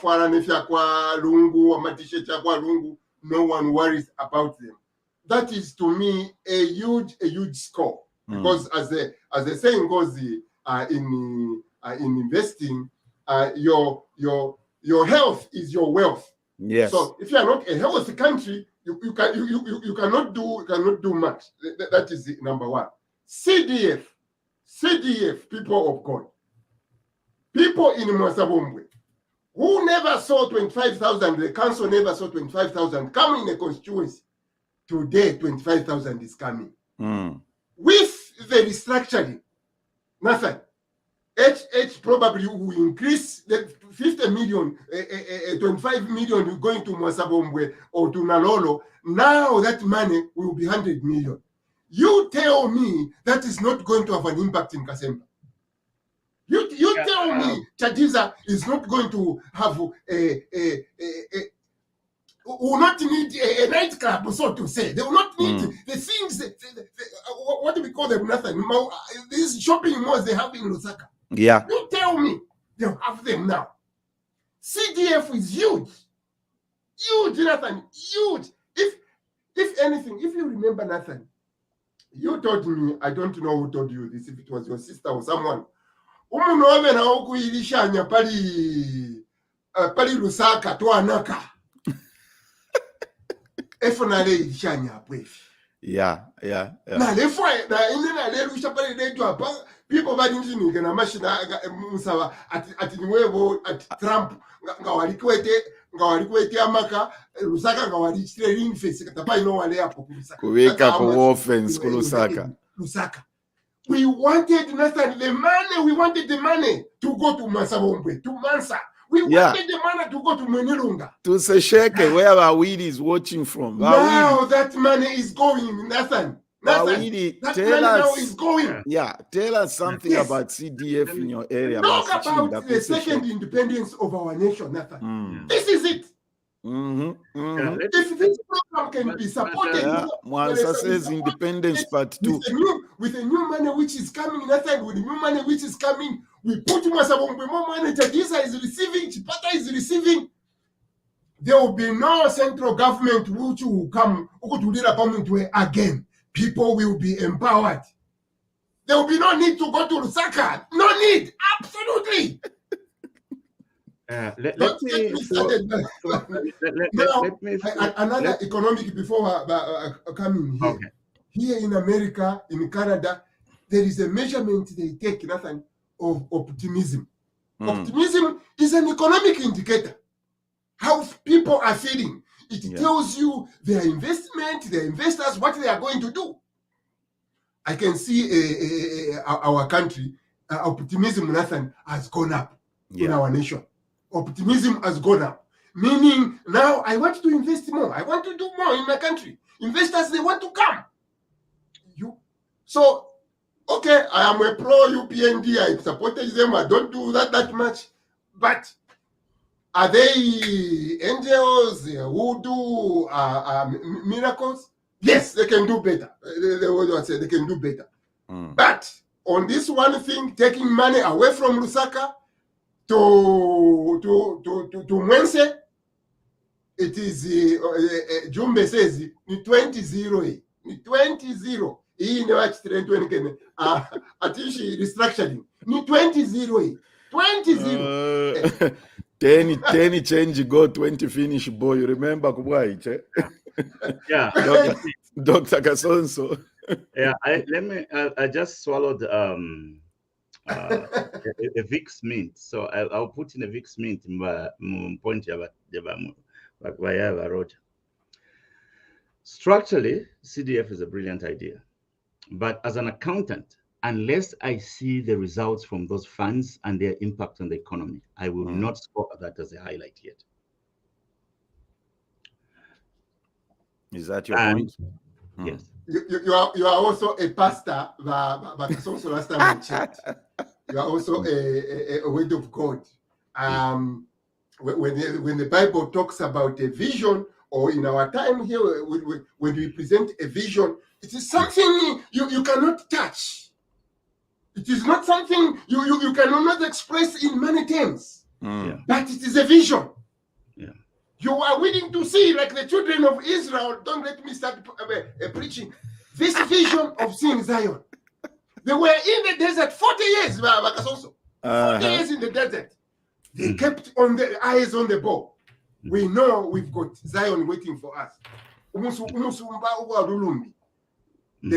no one worries about them. That is to me a huge score, because as the saying goes, in investing, your health is your wealth. Yes. So if you are not a healthy country, you cannot do much. That is the number one. CDF, people of God, people in Mwasabombwe who never saw 25,000, the council never saw 25,000 come in a constituency. Today, 25,000 is coming. With the restructuring, nothing. HH probably will increase the 50 million, 25 million going to Mwasabombwe or to Nalolo. Now that money will be 100 million. You tell me that is not going to have an impact in Kasemba. You tell me Chadiza is not going to have will not need a nightclub, so to say. They will not need the things, what do we call them, nothing. These shopping malls they have in Lusaka. Yeah. You tell me they'll have them now. CDF is huge. Huge, Nathan. Huge. If anything, if you remember, Nathan, you told me, I don't know who told you this, if it was your sister or someone. Pali Lusaka to Anaka. Yeah. People bad in the machine Musawa at Nuevo at Trump Gawarikwete Amaka Lusaka Gawari training face at the Pino Alea Lusaka. We wanted nothing, the money, we wanted the money to go to Masabombe, to Mansa. We wanted the money to go to Menilunga. To Sesheke, where our weed is watching from. Now that money is going, Nathan. That money now is going. Yeah, tell us something about CDF in your area. Talk about the second independence of our nation, Nathan. This is it. If this program can be supported, Mwansa says independence part 2. With a new money which is coming, Nathan, with the new money which is coming, we put Mwasabombe more money. Chadisa is receiving, Chipata is receiving. There will be no central government which will come again. People will be empowered. There will be no need to go to Lusaka. No need. Absolutely. Another economic before coming here. Okay. Here in America, in Canada, there is a measurement they take, Nathan, of optimism. Optimism is an economic indicator. How people are feeling. It tells you their investment, their investors, what they are going to do. I can see our country, optimism, Nathan, has gone up in our nation. Optimism has gone up. Meaning now I want to invest more. I want to do more in my country. Investors, they want to come. So, okay, I am a pro-UPND. I supported them. I don't do that much. But are they angels who do miracles? Yes, they can do better. They can do better. But on this one thing, taking money away from Lusaka to Mwense, it is Jumbe says ni 20-0. Ni 20-0. Hii ni wachitire atishi restructuring. Ni 20-0. 20-0. 10 change go 20 finish boy. You remember Kubwaiche? Yeah. Dr. Kasonso. Yeah, I just swallowed a Vicks mint. So I'll put in a Vicks mint in point Roger. Structurally, CDF is a brilliant idea. But as an accountant, unless I see the results from those funds and their impact on the economy, I will not score that as a highlight yet. Is that your point? Yes. You are also a pastor, but Kasonso last time I checked. You are also a word of God. When the Bible talks about a vision, or in our time here, when we present a vision, it is something you cannot touch. It is not something you cannot express in many terms. But it is a vision. You are willing to see, like the children of Israel. Don't let me start preaching. This vision of seeing Zion. They were in the desert 40 years, 40 years in the desert. They kept on the eyes on the ball. We know we've got Zion waiting for us. The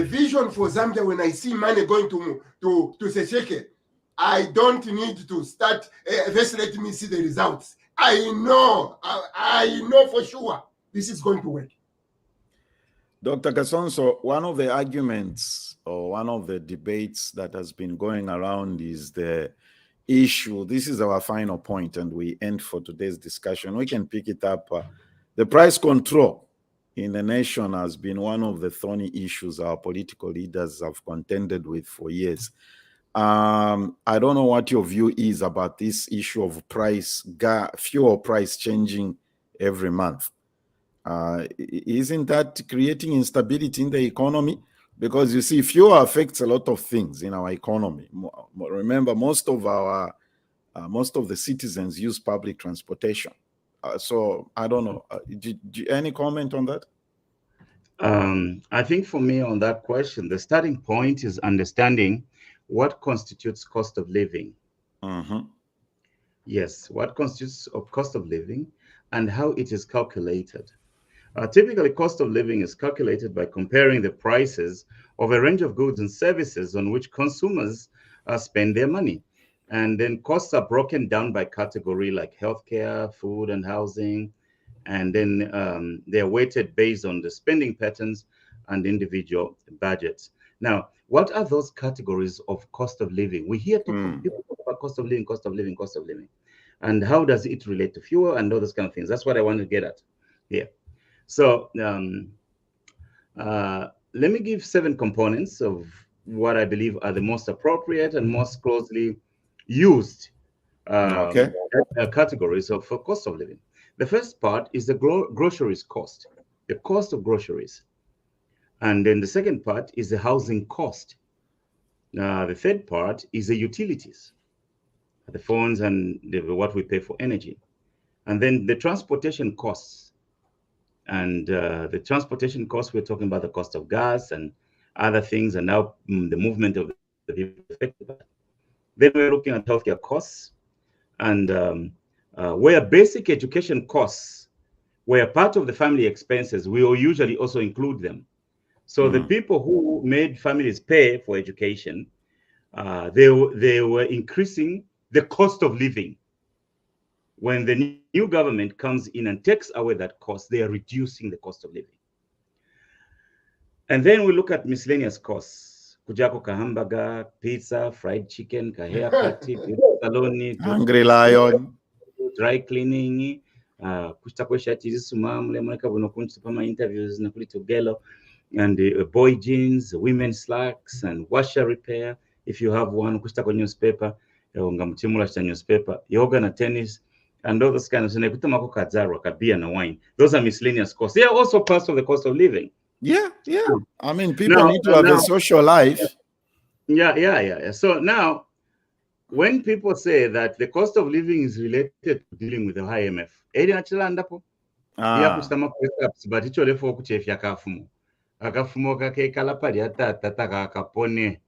vision for Zambia, when I see money going to Sesheke, I don't need to start. First, let me see the results. I know for sure this is going to work. Dr. Kasonso, one of the arguments or one of the debates that has been going around is the issue. This is our final point, and we end for today's discussion. We can pick it up. The price control in the nation has been one of the thorny issues our political leaders have contended with for years. I don't know what your view is about this issue of fuel price changing every month. Isn't that creating instability in the economy? Because you see, fuel affects a lot of things in our economy. Remember, most of the citizens use public transportation. So I don't know. Any comment on that? I think for me on that question, the starting point is understanding what constitutes cost of living. Yes, what constitutes of cost of living and how it is calculated. Typically, cost of living is calculated by comparing the prices of a range of goods and services on which consumers spend their money. And then costs are broken down by category like healthcare, food and housing. And then they're weighted based on the spending patterns and individual budgets. Now, what are those categories of cost of living? We hear people talk about cost of living, cost of living, cost of living. And how does it relate to fuel and all those kind of things? That's what I want to get at here. So let me give 7 components of what I believe are the most appropriate and most closely used categories for cost of living. The first part is the groceries cost, the cost of groceries. And then the second part is the housing cost. The third part is the utilities, the phones and what we pay for energy. And then the transportation costs. And the transportation costs, we're talking about the cost of gas and other things, and now the movement of the people affected by that. Then we're looking at healthcare costs, and where basic education costs were part of the family expenses, we will usually also include them. So the people who made families pay for education, they were increasing the cost of living. When the new government comes in and takes away that cost, they are reducing the cost of living. And then we look at miscellaneous costs. Kujako ka hamburger, pizza, fried chicken, ka hair party, saloni, Hungry Lion, dry cleaning, kuchita shati zisuma mule mweka buno kunchi pama interviews na kulito gelo, and boy jeans, women's slacks, and washer repair. If you have one, kuchita newspaper, ungamchimula newspaper, yoga na tennis, and all those kind of things. Beer and wine. Those are miscellaneous costs. They are also part of the cost of living. Yeah. I mean, people need to have a social life. Yeah. So now, when people say that the cost of living is related to dealing with the IMF, but it's only for akafumo kake kalapari tataka kapone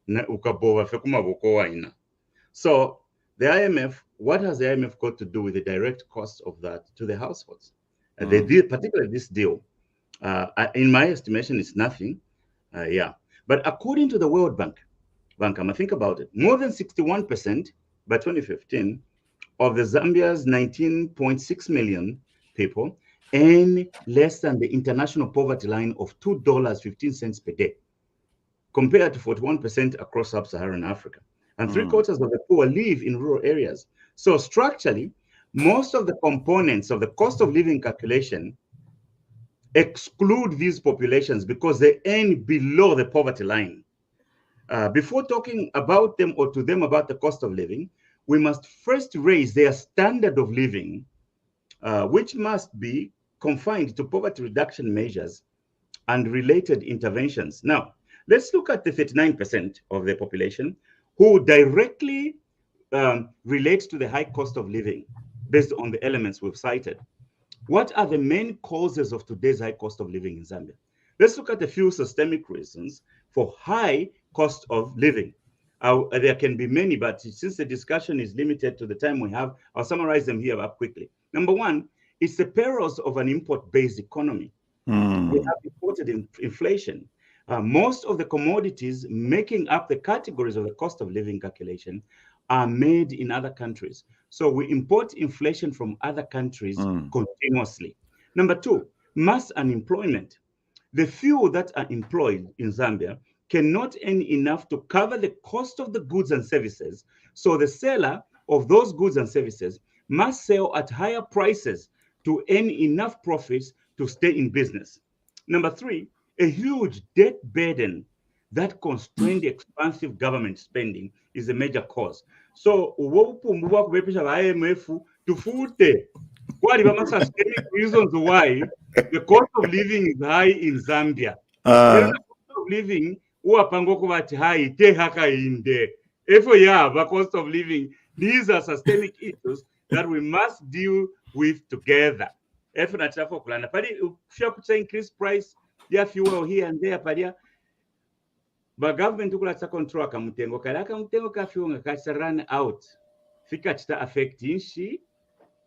na ukabova fekuma bokoa ina. So the IMF, what has the IMF got to do with the direct cost of that to the households? Particularly this deal, in my estimation, it's nothing. But according to the World Bank, think about it, more than 61% by 2015 of the Zambia's 19.6 million people earn less than the international poverty line of $2.15 per day, compared to 41% across sub-Saharan Africa. And 3/4 of the poor live in rural areas. So structurally, most of the components of the cost of living calculation exclude these populations because they earn below the poverty line. Before talking about them or to them about the cost of living, we must first raise their standard of living, which must be confined to poverty reduction measures and related interventions. Now, let's look at the 39% of the population who directly relates to the high cost of living based on the elements we've cited. What are the main causes of today's high cost of living in Zambia? Let's look at a few systemic reasons for high cost of living. There can be many, but since the discussion is limited to the time we have, I'll summarize them here up quickly. Number one, it's the perils of an import-based economy. We have imported inflation. Most of the commodities making up the categories of the cost of living calculation are made in other countries. So we import inflation from other countries continuously. Number two, mass unemployment. The few that are employed in Zambia cannot earn enough to cover the cost of the goods and services. So the seller of those goods and services must sell at higher prices to earn enough profits to stay in business. Number three, a huge debt burden that constrains the expansive government spending is a major cause. So, IMF to fute what are systemic reasons why the cost of living is high in Zambia. The cost of living high the cost of living. These are systemic issues that we must deal with together. If increase price, yeah, fuel here and there, but government to control kamutengo ka fuel ka run out. Fika chita affecting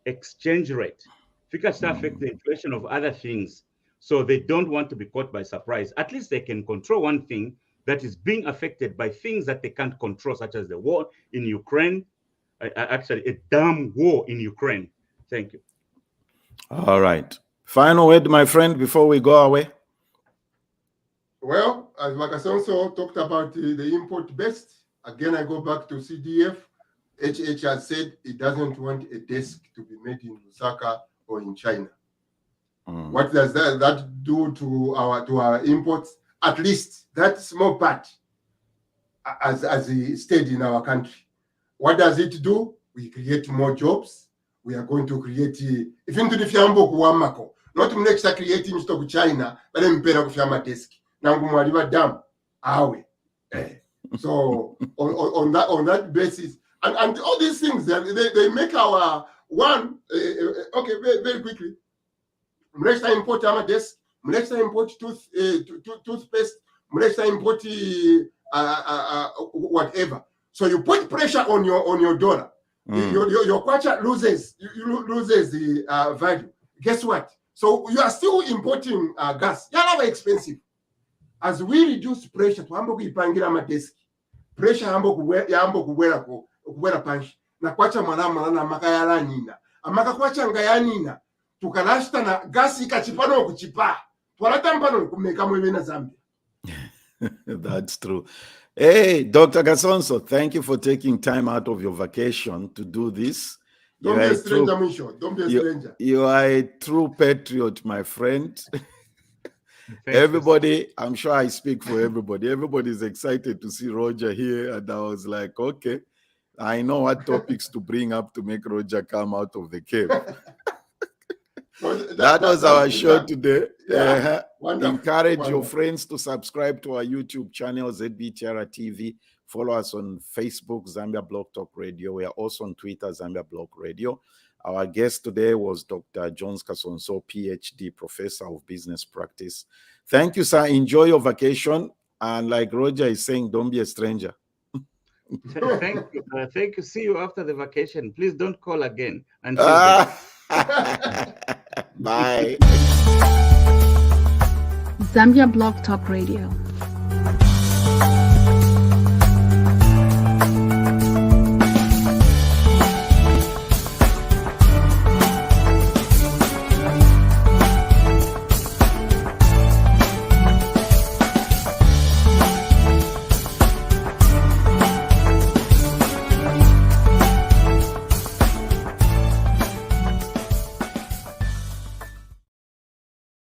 exchange rate. Fika chita affect the inflation of other things. So they don't want to be caught by surprise. At least they can control one thing that is being affected by things that they can't control, such as the war in Ukraine. Actually, a damn war in Ukraine. Thank you. All right. Final word, my friend, before we go away. Well, as Kasonso talked about the import based, again, I go back to CDF. HH has said it doesn't want a desk to be made in Lusaka or in China. What does that do to our imports? At least that small part, as stayed in our country. What does it do? We create more jobs. We are going to create even to the fiambo kuwamako. Not next creating stock China, but then pay off fiamma desk. Nangumaliva dam awe. So on that basis, and all these things they make our one okay very quickly. Mlesta import our desk. Mlesta import toothpaste. Mlesta import whatever. So you put pressure on your dollar. Your kwacha loses the value. Guess what? So you are still importing gas. You're expensive. as we reduce pressure tuambo kuipangira amadeski pressure yambo kubwera panshi na kwacha mwana na makayala nina amaka kwacha ngayanina tukalashita na gasi ikachipano kuchipa twalatampano kumeka mwewe na Zambia. That's true. Hey, Dr. Kasonso, thank you for taking time out of your vacation to do this. Don't be a stranger, Misho. Don't be a stranger. You are a true patriot, my friend. Everybody, I'm sure I speak for everybody. Everybody's excited to see Roger here. And I was like, okay, I know what topics to bring up to make Roger come out of the cave. That was our show today. Yeah, Encourage your friends to subscribe to our YouTube channel, ZBTR TV. Follow us on Facebook, Zambia Blog Talk Radio. We are also on Twitter, Zambia Blog Radio. Our guest today was Dr. Jones Kasonso, PhD, Professor of Business Practice. Thank you, sir. Enjoy your vacation. And like Roger is saying, don't be a stranger. Thank you. Thank you. See you after the vacation. Please don't call again. Until then. Bye. Zambia Blog Talk Radio.